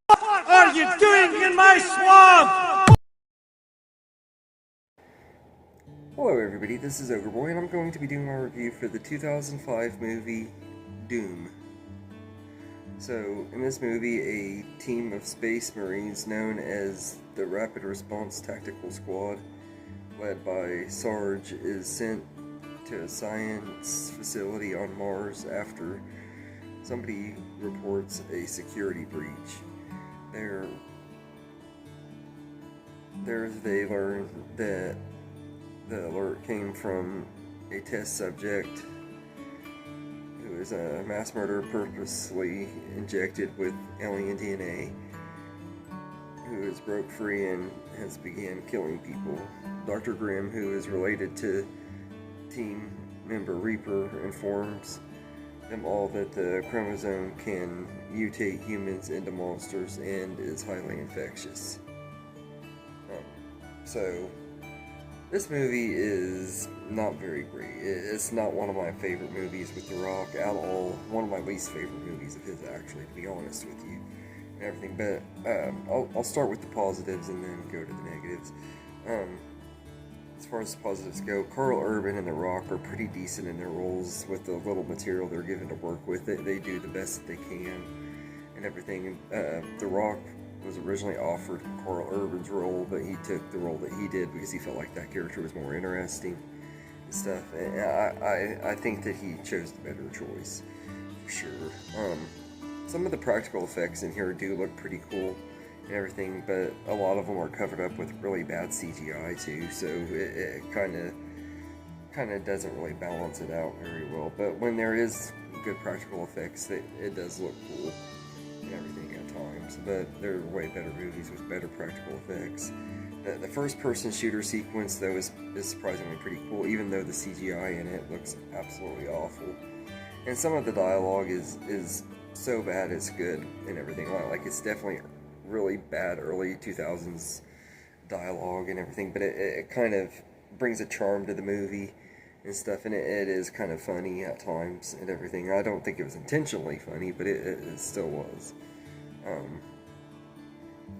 What are you doing in my swamp? Hello everybody, this is Ogreboy, and I'm going to be doing my review for the 2005 movie Doom. So, in this movie, a team of space marines known as the Rapid Response Tactical Squad, led by Sarge, is sent to a science facility on Mars after somebody reports a security breach. There they learn that the alert came from a test subject who was a mass murderer purposely injected with alien DNA, who has broke free and has began killing people. Dr. Grimm, who is related to team member Reaper, informs them all that the chromosome can mutate humans into monsters and is highly infectious. So this movie is not very great. It's not one of my favorite movies with The Rock at all. One of my least favorite movies of his, actually, to be honest with you, and everything. But I'll start with the positives and then go to the negatives. As far as the positives go, Karl Urban and The Rock are pretty decent in their roles with the little material they're given to work with. They do the best that they can and everything. The Rock was originally offered Karl Urban's role, but he took the role that he did because he felt like that character was more interesting and stuff. And I think that he chose the better choice, for sure. Some of the practical effects in here do look pretty cool and everything, but a lot of them are covered up with really bad CGI too, so it kind of doesn't really balance it out very well. But when there is good practical effects, it does look cool and everything at times, but there are way better movies with better practical effects. The first-person shooter sequence, though, is surprisingly pretty cool, even though the CGI in it looks absolutely awful. And some of the dialogue is so bad it's good and everything. Like, it's definitely really bad early 2000s dialogue and everything, but it kind of brings a charm to the movie and stuff, and it is kind of funny at times and everything. I don't think it was intentionally funny, but it still was.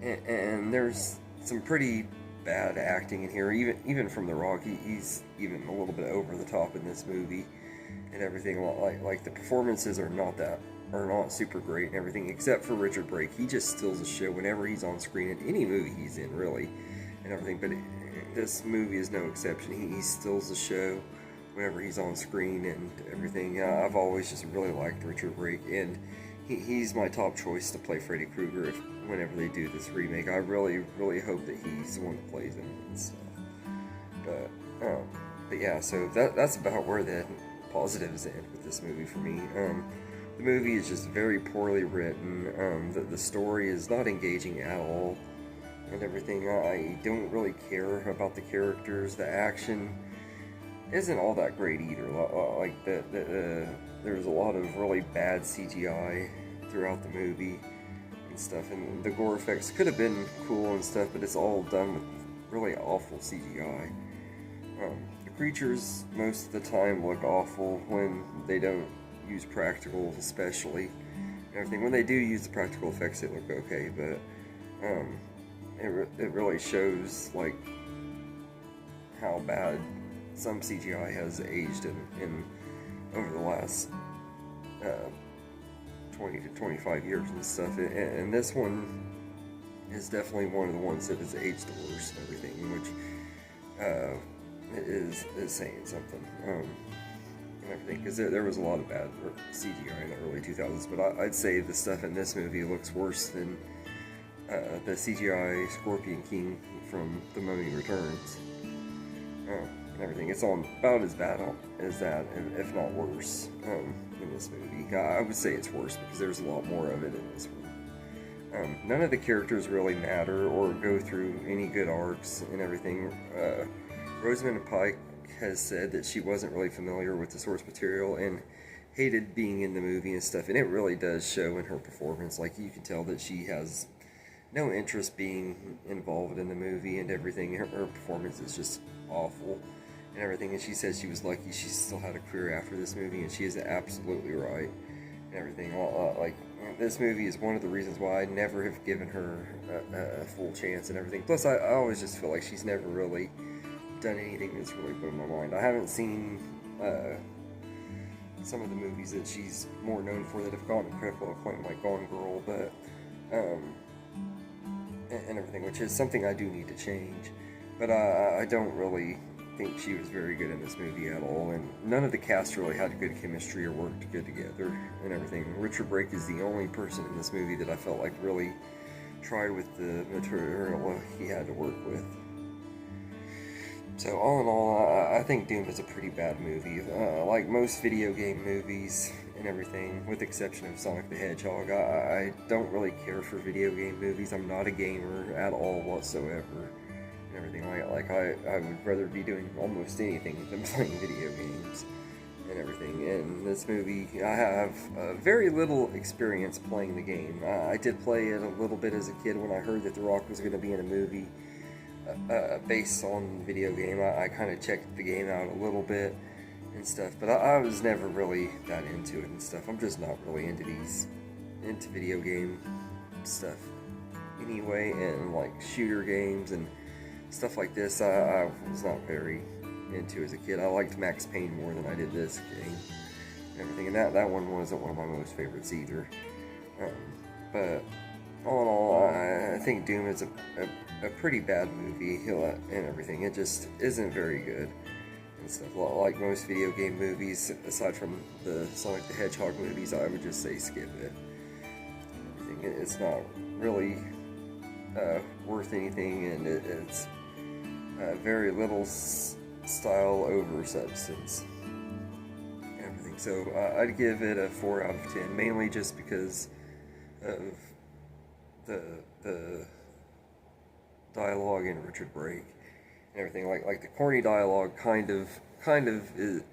And there's some pretty bad acting in here, even from The Rock. He's even a little bit over the top in this movie and everything. Like the performances are not super great and everything, except for Richard Brake. He just steals the show whenever he's on screen in any movie he's in, really, and everything. But this movie is no exception. He steals the show whenever he's on screen and everything. I've always just really liked Richard Brake, and he's my top choice to play Freddy Krueger whenever they do this remake. I really, really hope that he's the one that plays him and stuff. But yeah, so that's about where the positives end with this movie for me. The movie is just very poorly written. The story is not engaging at all and everything. I don't really care about the characters. The action isn't all that great either. Like there's a lot of really bad CGI throughout the movie and stuff, and the gore effects could have been cool and stuff, but it's all done with really awful CGI. The creatures most of the time look awful when they don't use practical, especially and everything. When they do use the practical effects, they look okay, but it really shows like how bad some CGI has aged in over the last 20 to 25 years and stuff, and this one is definitely one of the ones that has aged the worst and everything, which is saying something. And everything, because there was a lot of bad CGI in the early 2000s, but I'd say the stuff in this movie looks worse than the CGI Scorpion King from The Mummy Returns. And everything. It's all about as bad as that, if not worse, in this movie. I would say it's worse because there's a lot more of it in this one. None of the characters really matter or go through any good arcs and everything. Rosamund Pike has said that she wasn't really familiar with the source material and hated being in the movie and stuff, and it really does show in her performance. Like, you can tell that she has no interest being involved in the movie and everything. Her performance is just awful and everything, and she says she was lucky she still had a career after this movie, and she is absolutely right and everything. Like, this movie is one of the reasons why I never have given her a full chance and everything. Plus, I always just feel like she's never really done anything that's really blown my mind. I haven't seen some of the movies that she's more known for that have gotten critical acclaim, like Gone Girl, but and everything, which is something I do need to change. But I don't really think she was very good in this movie at all, and none of the cast really had good chemistry or worked good together and everything. Richard Brake is the only person in this movie that I felt like really tried with the material he had to work with. So all in all, I think Doom is a pretty bad movie. Like most video game movies and everything, with the exception of Sonic the Hedgehog, I don't really care for video game movies. I'm not a gamer at all whatsoever. And everything like I would rather be doing almost anything than playing video games and everything. In this movie, I have very little experience playing the game. I did play it a little bit as a kid when I heard that The Rock was going to be in a movie based on the video game. I kind of checked the game out a little bit and stuff, but I was never really that into it and stuff. I'm just not really into video game stuff anyway, and like shooter games and stuff like this. I was not very into as a kid. I liked Max Payne more than I did this game and everything, and that one wasn't one of my most favorites either. But all in all, I think Doom is a pretty bad movie and everything. It just isn't very good and stuff. Like most video game movies, aside from the Sonic the Hedgehog movies, I would just say skip it. It's not really worth anything, and it's very little style over substance and everything. So I'd give it a 4 out of 10, mainly just because of the dialogue in Richard Brake and everything. Like the corny dialogue kind of is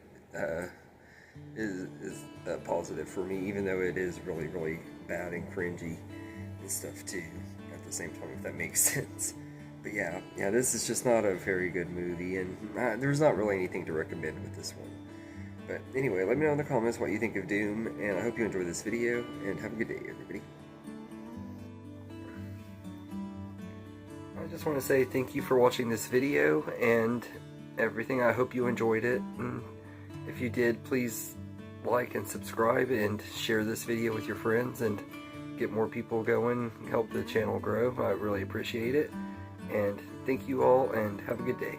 positive for me, even though it is really bad and cringy and stuff too at the same time, if that makes sense. But yeah, this is just not a very good movie, and there's not really anything to recommend with this one. But anyway, let me know in the comments what you think of Doom, and I hope you enjoyed this video, and have a good day, everybody. I just want to say thank you for watching this video and everything. I hope you enjoyed it, and if you did, please like and subscribe and share this video with your friends and get more people going, help the channel grow. I really appreciate it, and thank you all, and have a good day.